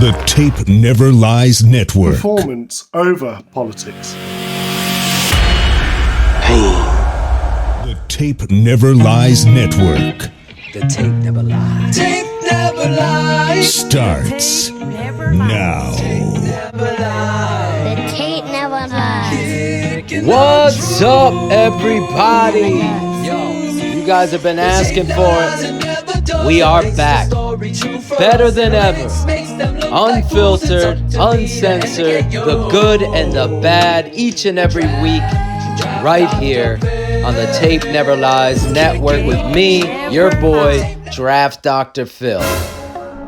The Tape Never Lies Network. Performance over politics. The Tape Never Lies Network. The tape never lies. Tape never lies. Starts now. The tape never lies. What's up, everybody? Yo, you guys have been asking for it. We are back. Better than ever. Unfiltered, uncensored, the good and the bad, each and every week, right here on the Tape Never Lies Network with me, your boy, Draft Dr. Phil.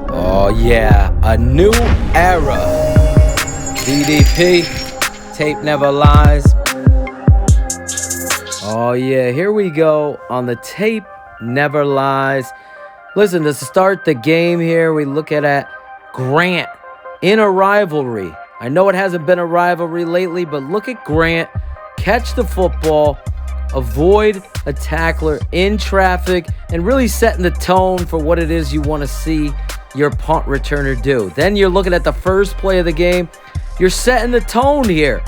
Oh yeah, a new era. DDP, Tape Never Lies. Oh yeah, here we go on the Tape Never Lies. Listen, to start the game here, we look at Grant in a rivalry. I know it hasn't been a rivalry lately, but look at Grant. Catch the football, avoid a tackler in traffic, and really setting the tone for what it is you want to see your punt returner do. Then you're looking at the first play of the game. You're setting the tone here.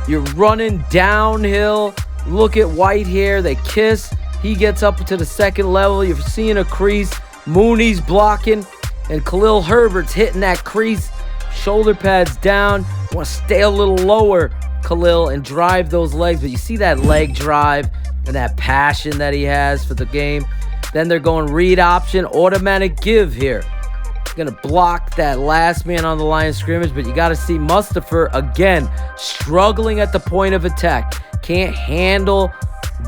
You're running downhill. Look at White here. They kiss. He gets up to the second level. You're seeing a crease. Mooney's blocking. And Khalil Herbert's hitting that crease. Shoulder pads down. You want to stay a little lower, Khalil, and drive those legs. But you see that leg drive and that passion that he has for the game. Then they're going read option, automatic give here. Going to block that last man on the line of scrimmage. But you got to see Mustipher, again, struggling at the point of attack. Can't handle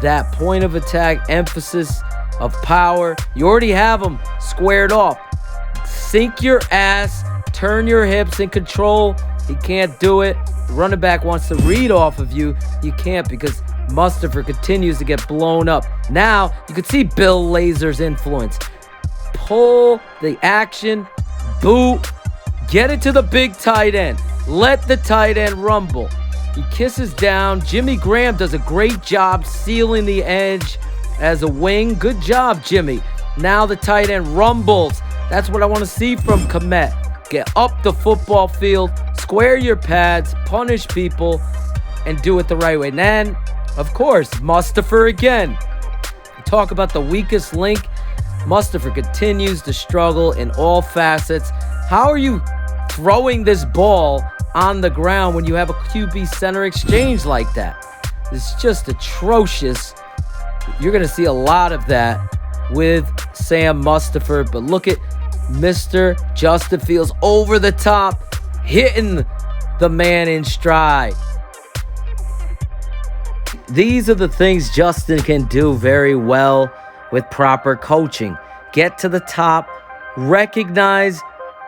that point of attack, emphasis of power. You already have him squared off. Sink your ass, turn your hips and control. He can't do it. The running back wants to read off of you. You can't because Mustipher continues to get blown up. Now, you can see Bill Lazor's influence. Pull the action, boot, get it to the big tight end. Let the tight end rumble. He kisses down. Jimmy Graham does a great job sealing the edge as a wing. Good job, Jimmy. Now the tight end rumbles. That's what I want to see from Kmet. Get up the football field, square your pads, punish people, and do it the right way. And then, of course, Mustipher again. Talk about the weakest link. Mustipher continues to struggle in all facets. How are you throwing this ball on the ground when you have a QB center exchange like that? It's just atrocious. You're going to see a lot of that with Sam Mustipher. But look at Mr. Justin Fields over the top, hitting the man in stride. These are the things Justin can do very well with proper coaching. Get to the top, recognize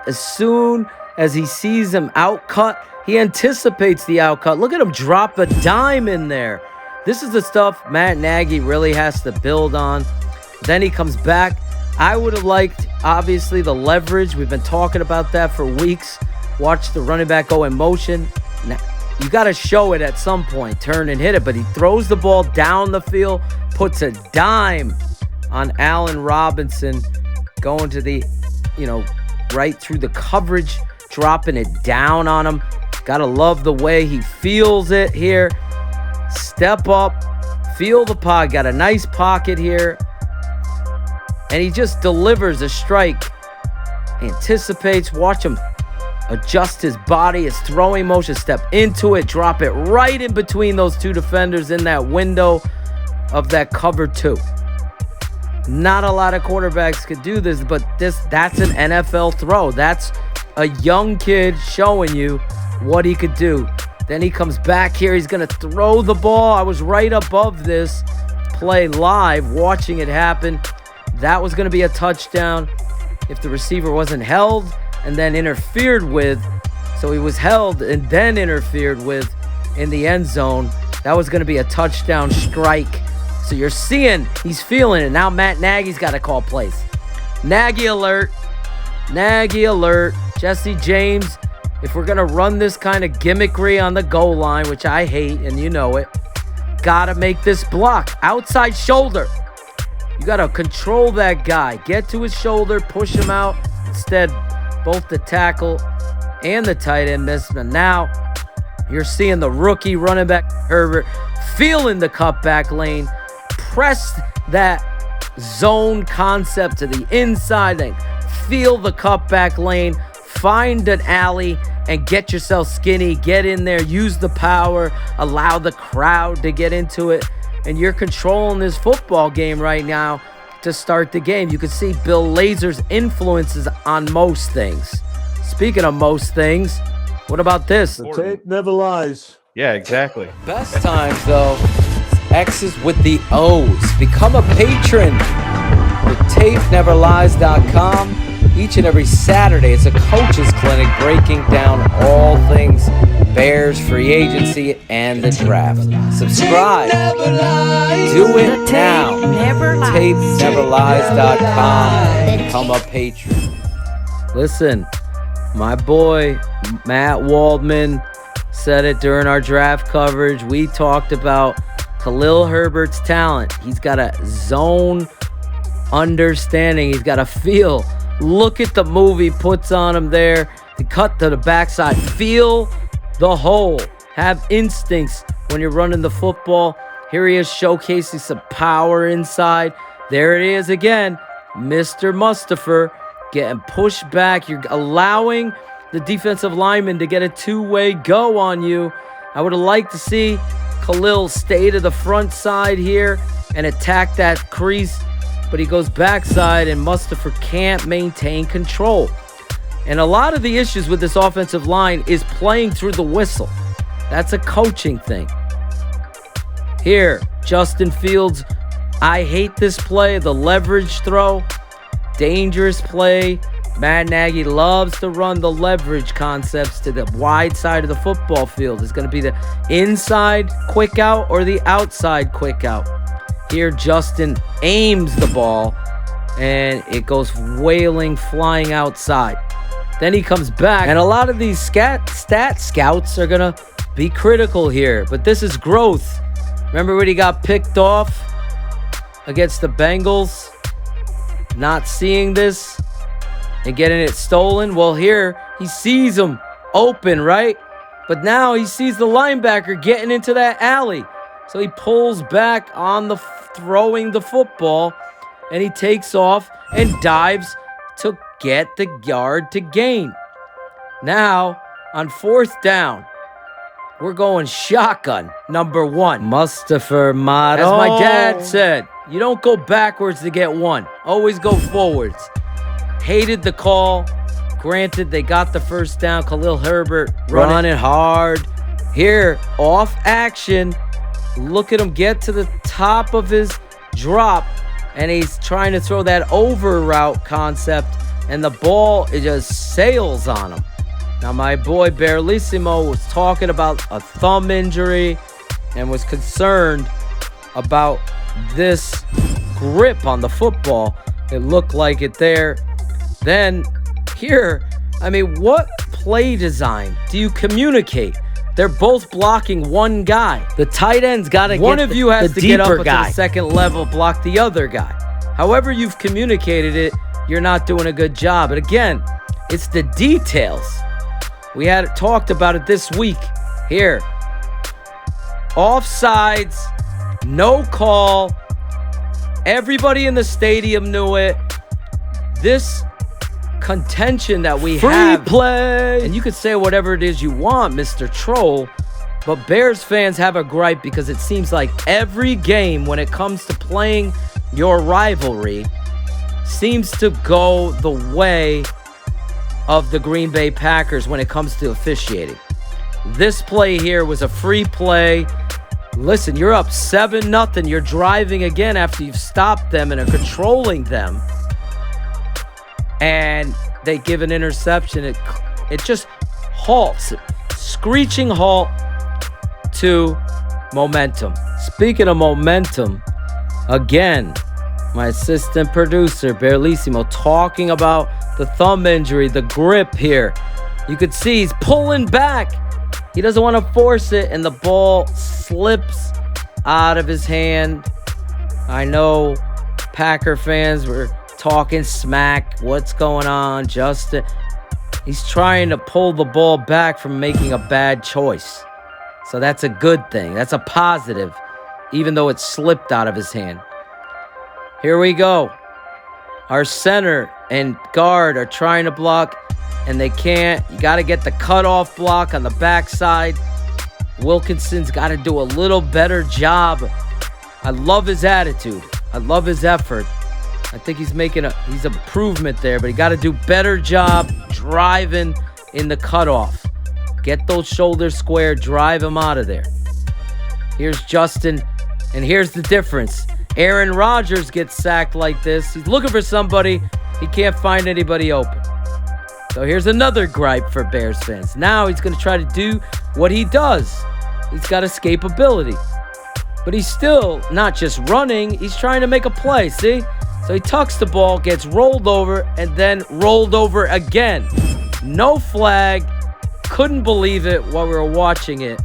as soon as he sees him outcut, he anticipates the outcut. Look at him drop a dime in there. This is the stuff Matt Nagy really has to build on. Then he comes back. I would have liked, obviously, the leverage. We've been talking about that for weeks. Watch the running back go in motion. Now, you got to show it at some point. Turn and hit it. But he throws the ball down the field, puts a dime on Allen Robinson, going to the, right through the coverage, dropping it down on him. Gotta love the way he feels it here. Step up, feel the pocket. Got a nice pocket here. And he just delivers a strike. Anticipates, watch him adjust his body, his throwing motion, step into it, drop it right in between those two defenders in that window of that cover two. Not a lot of quarterbacks could do this, but that's an NFL throw. That's a young kid showing you what he could do. Then he comes back here. He's going to throw the ball. I was right above this play live, watching it happen. That was going to be a touchdown if the receiver wasn't held and then interfered with. So he was held and then interfered with in the end zone. That was going to be a touchdown strike. So you're seeing he's feeling it. Now Matt Nagy's got to call plays. Nagy alert. Nagy alert. Jesse James, if we're going to run this kind of gimmickry on the goal line, which I hate and you know it, got to make this block. Outside shoulder. You got to control that guy. Get to his shoulder, push him out. Instead, Both the tackle and the tight end missed. And now you're seeing the rookie running back Herbert feeling the cutback lane, press that zone concept to the inside, then feel the cutback lane, find an alley, and get yourself skinny. Get in there, use the power, allow the crowd to get into it, and you're controlling this football game right now to start the game. You can see Bill Lazor's influences on most things. Speaking of most things, what about this? The tape never lies. Yeah, exactly. Best times, though, X's with the O's. Become a patron with tapeneverlies.com. Each and every Saturday, it's a coach's clinic breaking down all things Bears free agency and the draft. Subscribe. Do it now. Tapeneverlies.com. Become a patron. Listen, my boy Matt Waldman said it during our draft coverage. We talked about Khalil Herbert's talent. He's got a zone understanding. He's got a feel. Look at the move he puts on him there. To cut to the backside. Feel the hole. Have instincts when you're running the football. Here he is showcasing some power inside. There it is again. Mr. Mustafa getting pushed back. You're allowing the defensive lineman to get a two-way go on you. I would have liked to see Khalil stay to the front side here and attack that crease, but he goes backside and Mustafa can't maintain control. And a lot of the issues with this offensive line is playing through the whistle. That's a coaching thing. Here, Justin Fields, I hate this play, the leverage throw, dangerous play. Matt Nagy loves to run the leverage concepts to the wide side of the football field. It's going to be the inside quick out or the outside quick out. Here, Justin aims the ball, and it goes wailing, flying outside. Then he comes back, and a lot of these stat scouts are going to be critical here, but this is growth. Remember when he got picked off against the Bengals? Not seeing this and getting it stolen? Well, here he sees him open, right? But now he sees the linebacker getting into that alley. So he pulls back on the throwing the football, and he takes off and dives to get the yard to gain. Now, on fourth down, we're going shotgun, number one. Mustafa Mado. As my dad said, you don't go backwards to get one. Always go forwards. Hated the call. Granted, they got the first down. Khalil Herbert running hard. Here, off action. Look at him get to the top of his drop, and he's trying to throw that over route concept, and the ball, it just sails on him. Now, my boy Bearlissimo was talking about a thumb injury and was concerned about this grip on the football. It looked like it there. Then here, I mean, what play design do you communicate? They're both blocking one guy. The tight end's got to get one of you has to get up to the second level, block the other guy. However you've communicated it, you're not doing a good job. And again, it's the details. We had talked about it this week. Here, offsides, no call. Everybody in the stadium knew it. This contention that we have, play, and you could say whatever it is you want, Mr. Troll, but Bears fans have a gripe because it seems like every game when it comes to playing your rivalry seems to go the way of the Green Bay Packers when it comes to officiating. This play here was a free play. Listen, you're up 7-0. You're driving again after you've stopped them and are controlling them. And they give an interception. It just halts. Screeching halt to momentum. Speaking of momentum, again, my assistant producer, Bearlissimo, talking about the thumb injury, the grip here. You could see he's pulling back. He doesn't want to force it, and the ball slips out of his hand. I know Packer fans were talking smack. What's going on, Justin? He's trying to pull the ball back from making a bad choice. So that's a good thing. That's a positive, even though it slipped out of his hand. Here we go. Our center and guard are trying to block, and they can't. You got to get the cutoff block on the backside. Wilkinson's got to do a little better job. I love his attitude. I love his effort. I think he's improvement there, but he got to do better job driving in the cutoff. Get those shoulders square, drive him out of there. Here's Justin, and here's the difference. Aaron Rodgers gets sacked like this. He's looking for somebody. He can't find anybody open. So here's another gripe for Bears fans. Now he's going to try to do what he does. He's got escapability. But he's still not just running. He's trying to make a play, see? So he tucks the ball, gets rolled over, and then rolled over again. No flag. Couldn't believe it while we were watching it.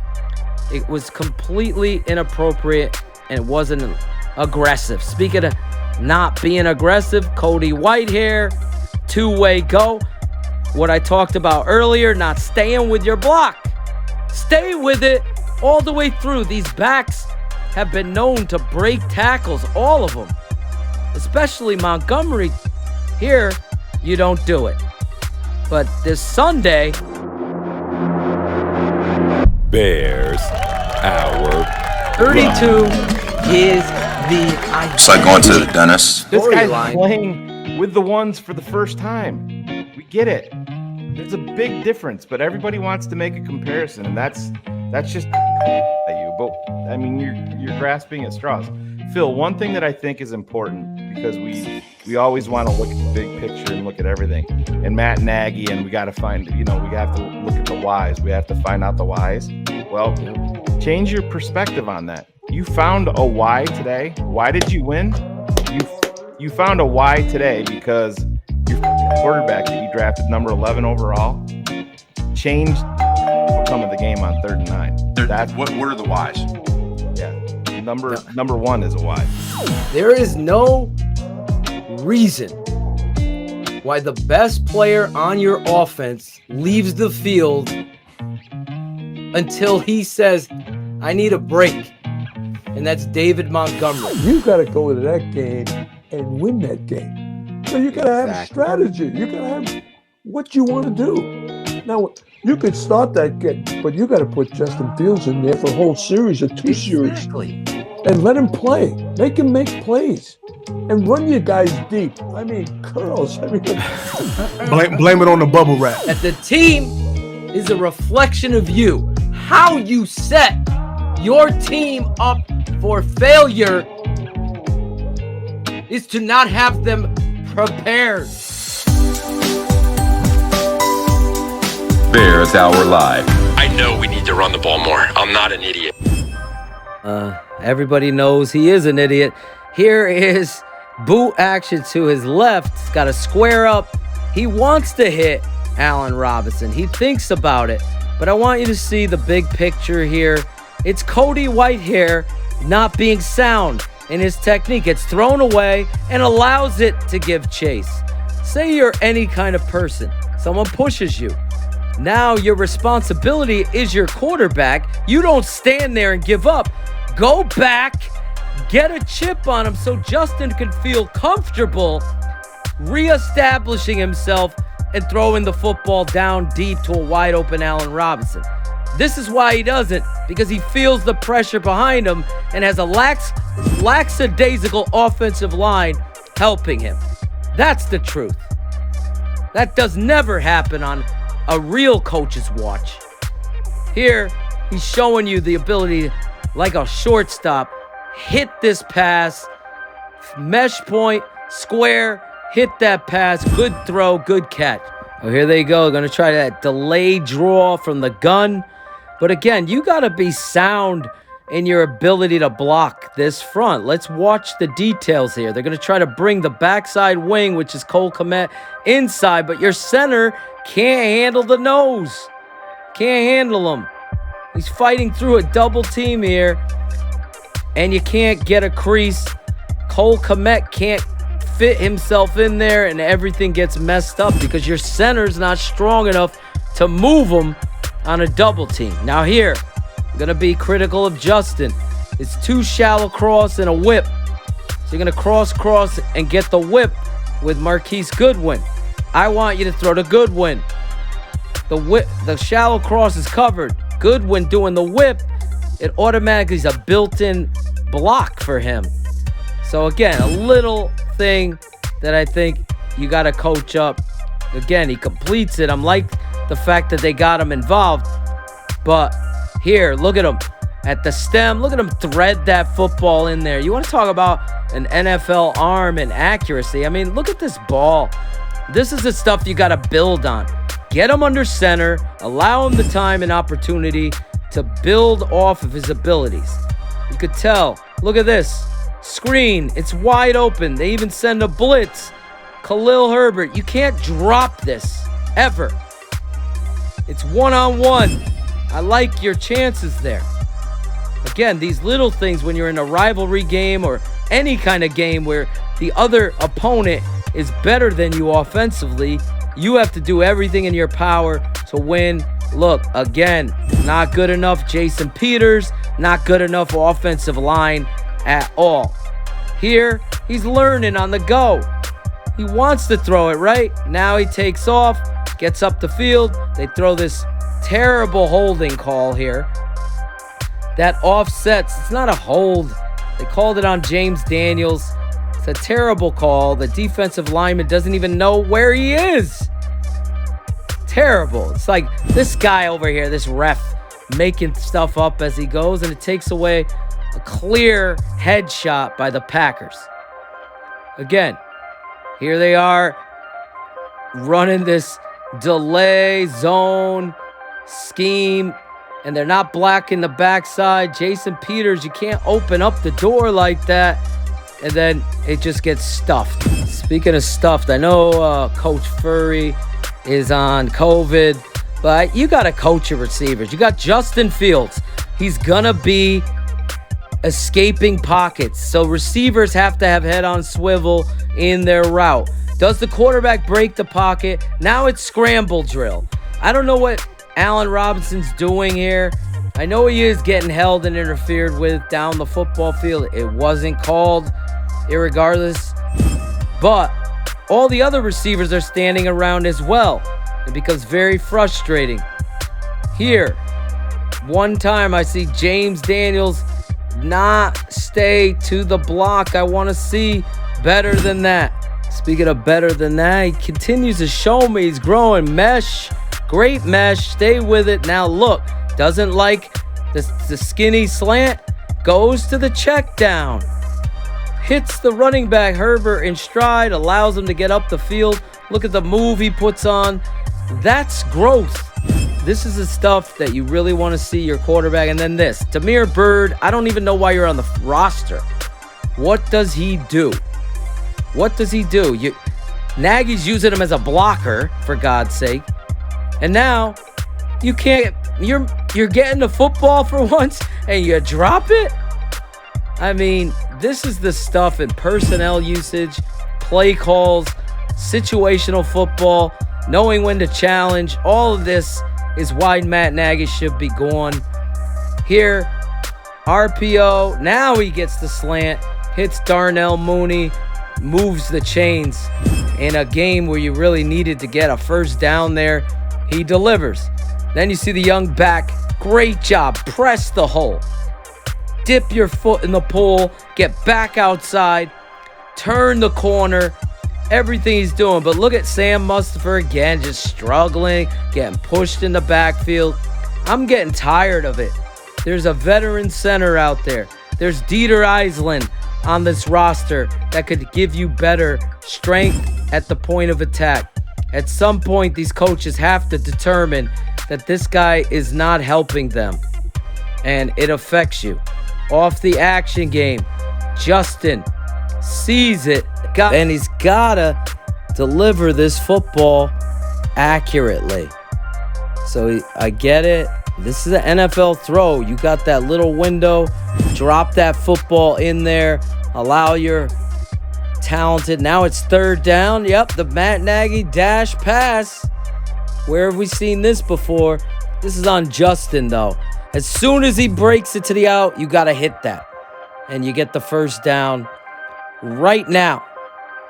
It was completely inappropriate and it wasn't aggressive. Speaking of not being aggressive, Cody Whitehair, two-way go. What I talked about earlier, not staying with your block. Stay with it all the way through. These backs have been known to break tackles, all of them. Especially Montgomery. Here, you don't do it. But this Sunday, Bears Hour 32 is the idea. It's like going to the dentist. This guy's playing with the ones for the first time. We get it. There's a big difference, but everybody wants to make a comparison, and that's just at you. But I mean, you're grasping at straws. Phil, one thing that I think is important, because we always want to look at the big picture and look at everything. And Matt Nagy, and we got to find, we have to look at the whys. We have to find out the whys. Well, change your perspective on that. You found a why today. Why did you win? You found a why today because your quarterback that you drafted number 11 overall changed the outcome of the game on 3rd and 9. What are the whys? Yeah. Number one is a why. There is no reason why the best player on your offense leaves the field until he says, I need a break. And that's David Montgomery. You got to go into that game and win that game. So you got to have strategy. You got to have what you want to do. Now, you could start that game, but you got to put Justin Fields in there for a whole series or two series. And let him play. Make him make plays. And run your guys deep. I mean, curls. I mean, blame it on the bubble wrap. That the team is a reflection of you. How you set your team up for failure is to not have them prepared. Bears Hour Live. I know we need to run the ball more. I'm not an idiot. Everybody knows he is an idiot. Here is boot action to his left. He's got to square up. He wants to hit Allen Robinson. He thinks about it. But I want you to see the big picture here. It's Cody Whitehair not being sound in his technique. It's thrown away and allows it to give chase. Say you're any kind of person. Someone pushes you. Now your responsibility is your quarterback. You don't stand there and give up. Go back, get a chip on him so Justin can feel comfortable reestablishing himself and throwing the football down deep to a wide open Allen Robinson. This is why he doesn't, because he feels the pressure behind him and has a lackadaisical offensive line helping him. That's the truth. That does never happen on a real coach's watch. Here, he's showing you the ability, like a shortstop, hit this pass, mesh point, square, hit that pass, good throw, good catch. Oh, here they go. Going to try that delayed draw from the gun. But again, you got to be sound in your ability to block this front. Let's watch the details here. They're going to try to bring the backside wing, which is Cole Kmet, inside, but your center can't handle the nose. Can't handle him. He's fighting through a double team here, and you can't get a crease. Cole Kmet can't fit himself in there and everything gets messed up because your center's not strong enough to move him on a double team. Now here, I'm going to be critical of Justin. It's too shallow cross and a whip. So you're going to cross and get the whip with Marquise Goodwin. I want you to throw to Goodwin. The shallow cross is covered. Goodwin doing the whip, it automatically is a built-in block for him. So again, a little thing that I think you got to coach up. Again, he completes it. I'm like the fact that they got him involved. But here, look at him at the stem. Look at him thread that football in there. You want to talk about an NFL arm and accuracy? I mean, look at this ball. This is the stuff you got to build on. Get him under center. Allow him the time and opportunity to build off of his abilities. You could tell. Look at this. Screen. It's wide open. They even send a blitz. Khalil Herbert. You can't drop this. Ever. It's one-on-one. I like your chances there. Again, these little things when you're in a rivalry game or any kind of game where the other opponent is better than you offensively, you have to do everything in your power to win. Look, again, not good enough. Jason Peters, not good enough offensive line at all. Here, he's learning on the go. He wants to throw it, right? Now he takes off, gets up the field. They throw this terrible holding call here that offsets. It's not a hold. They called it on James Daniels. It's a terrible call. The defensive lineman doesn't even know where he is. Terrible. It's like this guy over here, this ref, making stuff up as he goes, and it takes away a clear headshot by the Packers. Again, here they are running this delay zone scheme, and they're not blocking the backside. Jason Peters, you can't open up the door like that. And then it just gets stuffed. Speaking of stuffed, I know Coach Furry is on COVID, but you got to coach your receivers. You got Justin Fields. He's going to be escaping pockets. So receivers have to have head on swivel in their route. Does the quarterback break the pocket? Now it's scramble drill. I don't know what Allen Robinson's doing here. I know he is getting held and interfered with down the football field. It wasn't called, irregardless. But all the other receivers are standing around as well. It becomes very frustrating. Here, one time I see James Daniels not stay to the block. I want to see better than that. Speaking of better than that, he continues to show me he's growing. Mesh, great mesh. Stay with it. Now look. Doesn't like the skinny slant, goes to the check down, hits the running back Herbert in stride, allows him to get up the field. Look at the move he puts on. That's growth. This is the stuff that you really want to see your quarterback. And then this, Damiere Byrd, I don't even know why you're on the roster. What does he do? What does he do? Nagy's using him as a blocker, for God's sake. And now you can't. You're getting the football for once and you drop it? I mean, this is the stuff in personnel usage, play calls, situational football, knowing when to challenge. All of this is why Matt Nagy should be gone. Here, RPO. Now he gets the slant, hits Darnell Mooney, moves the chains. In a game where you really needed to get a first down there, he delivers. Then you see the young back. Great job. Press the hole. Dip your foot in the pool. Get back outside. Turn the corner. Everything he's doing. But look at Sam Mustipher again, just struggling, getting pushed in the backfield. I'm getting tired of it. There's a veteran center out there. There's Dieter Eisland on this roster that could give you better strength at the point of attack. At some point, these coaches have to determine that this guy is not helping them, and it affects you. Off the action game, Justin sees it, and he's gotta deliver this football accurately. So I get it. This is an NFL throw. You got that little window. Drop that football in there. Allow your talented. Now it's third down. Yep, the Matt Nagy dash pass. Where have we seen this before? This is on Justin, though. As soon as he breaks it to the out, you got to hit that. And you get the first down right now.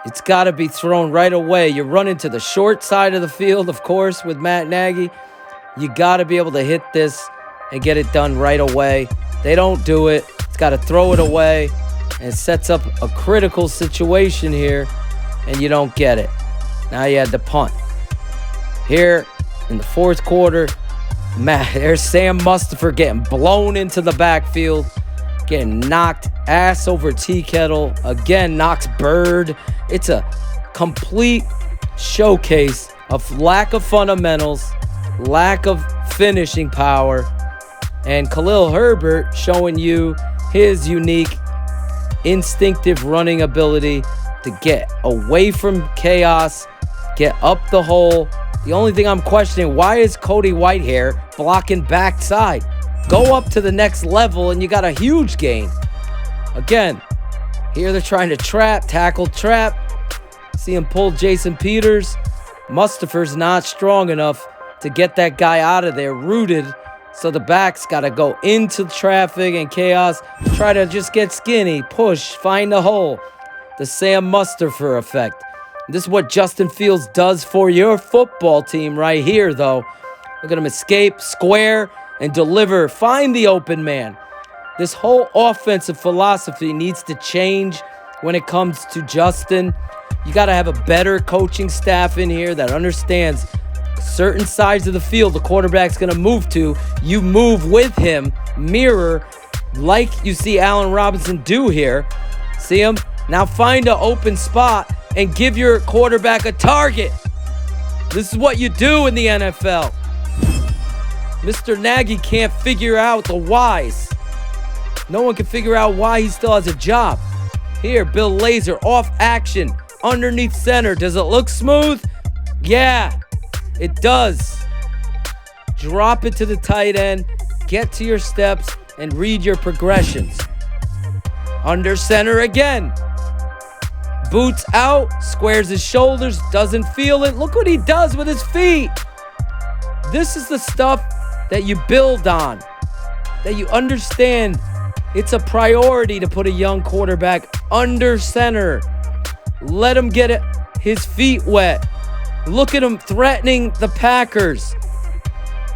It's got to be thrown right away. You're running to the short side of the field, of course, with Matt Nagy. You got to be able to hit this and get it done right away. They don't do it. It's got to throw it away. And it sets up a critical situation here, and you don't get it. Now you had to punt. Here in the fourth quarter, there's Sam Mustipher getting blown into the backfield, getting knocked ass over tea kettle. Again, knocks Bird. It's a complete showcase of lack of fundamentals, lack of finishing power, and Khalil Herbert showing you his unique instinctive running ability to get away from chaos, get up the hole. The only thing I'm questioning, why is Cody Whitehair blocking backside? Go up to the next level and you got a huge gain. Again, here they're trying to tackle trap. See him pull Jason Peters. Mustipher's not strong enough to get that guy out of there rooted. So the back's got to go into traffic and chaos, try to just get skinny, push, find the hole. The Sam Mustipher effect. This is what Justin Fields does for your football team right here, though. Look at him escape, square, and deliver. Find the open man. This whole offensive philosophy needs to change when it comes to Justin. You got to have a better coaching staff in here that understands certain sides of the field the quarterback's going to move to. You move with him, mirror, like you see Allen Robinson do here. See him? Now find an open spot and give your quarterback a target. This is what you do in the NFL. Mr. Nagy can't figure out the whys. No one can figure out why he still has a job. Here, Bill Lazor, off action, underneath center. Does it look smooth? Yeah, it does. Drop it to the tight end, get to your steps, and read your progressions. Under center again. Boots out, squares his shoulders, doesn't feel it. Look what he does with his feet. This is the stuff that you build on, that you understand it's a priority to put a young quarterback under center. Let him get his feet wet. Look at him threatening the Packers.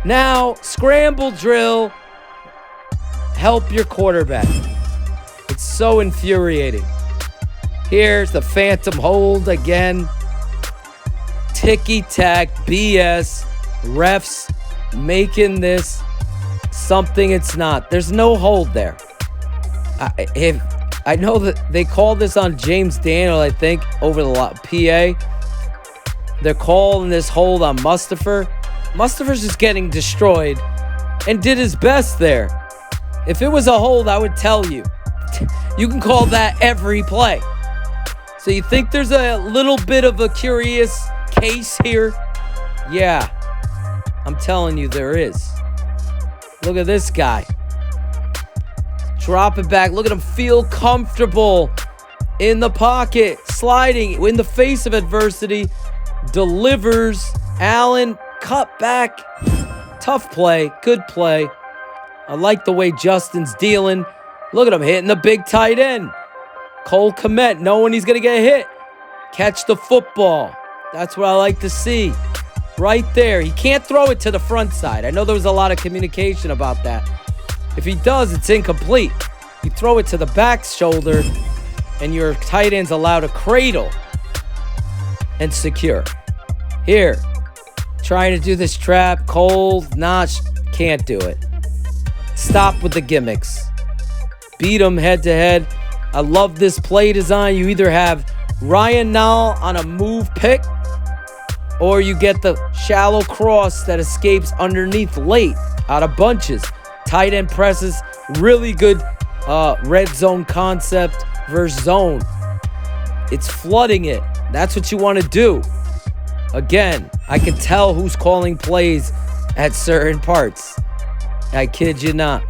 Now, scramble drill. Help your quarterback. It's so infuriating. Here's the phantom hold again. Ticky-tack BS. Refs making this something it's not. There's no hold there. I know that they called this on James Daniel, I think, over the PA. They're calling this hold on Mustipher. Mustipher's just getting destroyed and did his best there. If it was a hold, I would tell you. You can call that every play. So you think there's a little bit of a curious case here? Yeah, I'm telling you there is. Look at this guy. Drop it back. Look at him feel comfortable in the pocket, sliding in the face of adversity. Delivers. Allen, cut back. Tough play. Good play. I like the way Justin's dealing. Look at him hitting the big tight end. Cole Kmet knowing he's going to get hit. Catch the football. That's what I like to see. Right there. He can't throw it to the front side. I know there was a lot of communication about that. If he does, it's incomplete. You throw it to the back shoulder, and your tight end's allowed to cradle and secure. Here, trying to do this trap. Cole, Notch, can't do it. Stop with the gimmicks. Beat him head to head. I love this play design. You either have Ryan Nall on a move pick, or you get the shallow cross that escapes underneath late out of bunches. Tight end presses, really good red zone concept versus zone. It's flooding it. That's what you want to do. Again, I can tell who's calling plays at certain parts. I kid you not.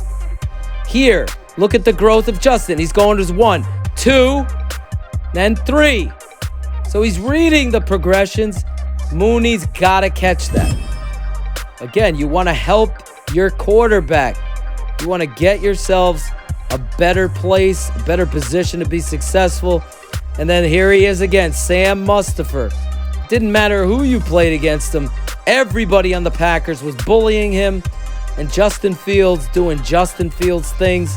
Here, look at the growth of Justin. He's going to 1, 2. then 3. So he's reading the progressions. Mooney's got to catch that. Again, you want to help your quarterback. You want to get yourselves a better place, a better position to be successful. And then here he is again, Sam Mustipher. Didn't matter who you played against him. Everybody on the Packers was bullying him. And Justin Fields doing Justin Fields things.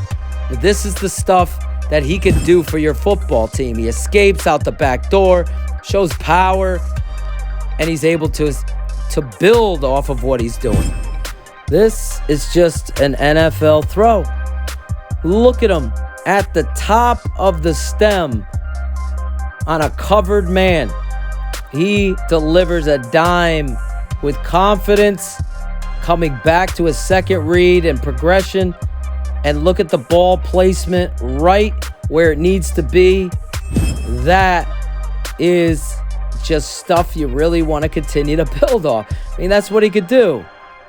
This is the stuff that he can do for your football team. He escapes out the back door, shows power, and he's able to build off of what he's doing. This is just an NFL throw. Look at him at the top of the stem on a covered man. He delivers a dime with confidence, coming back to his second read and progression. And look at the ball placement right where it needs to be. That is just stuff you really want to continue to build off. I mean, that's what he could do.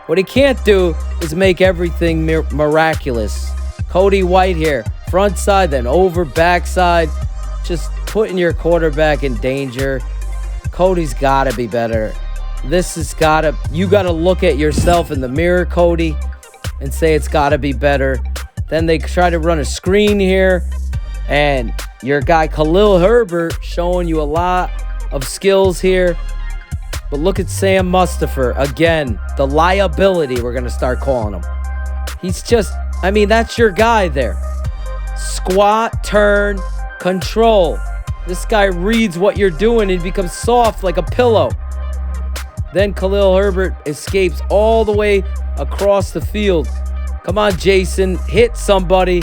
What he can't do is make everything miraculous. Cody White here, front side, then over, backside, just putting your quarterback in danger. Cody's got to be better. You got to look at yourself in the mirror, Cody, and say it's got to be better. Then they try to run a screen here, and your guy Khalil Herbert showing you a lot of skills here. But look at Sam Mustipher. Again, the liability, we're going to start calling him. He's just, that's your guy there. Squat, turn, control. This guy reads what you're doing and becomes soft like a pillow. Then Khalil Herbert escapes all the way across the field. Come on, Jason, hit somebody.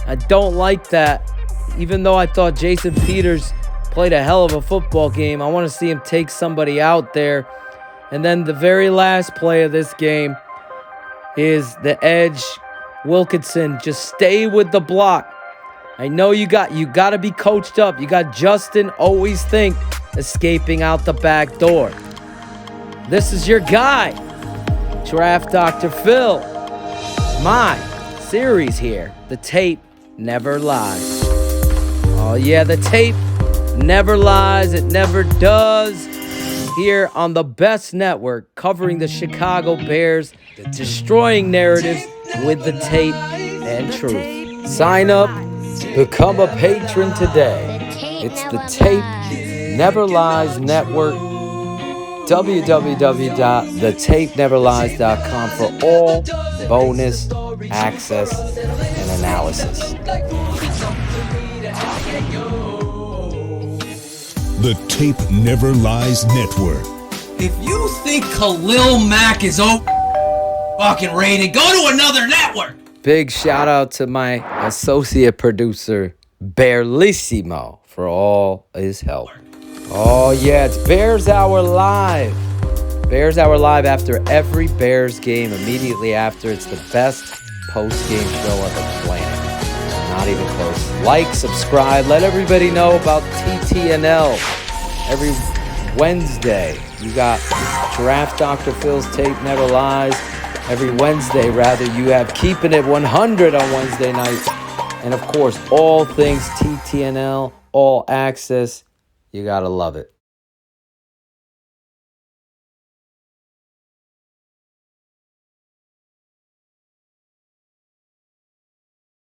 I don't like that. Even though I thought Jason Peters played a hell of a football game, I want to see him take somebody out there. And then the very last play of this game is the edge. Wilkinson, just stay with the block. I know you got to be coached up. You got Justin, always think, escaping out the back door. This is your guy, Draft Dr. Phil. My series here, the tape never lies. Oh yeah, the tape never lies. It never does. Here on the best network, covering the Chicago Bears, destroying narratives with the tape and truth. Sign up, become a patron today. It's the Tape Never Lies Network. www.thetapeneverlies.com for all bonus access and analysis. The Tape Never Lies Network. If you think Khalil Mack is fucking rated, go to another network. Big shout out to my associate producer, Bearlissimo, for all his help. Oh yeah, it's Bears Hour Live. Bears Hour Live after every Bears game, immediately after. It's the best post-game show on the planet. Not even close. Like, subscribe, let everybody know about TTNL. Every Wednesday, you got Draft Dr. Phil's Tape Never Lies. Every Wednesday, you have Keeping It 100 on Wednesday nights. And of course, all things TTNL, all access. You gotta love it.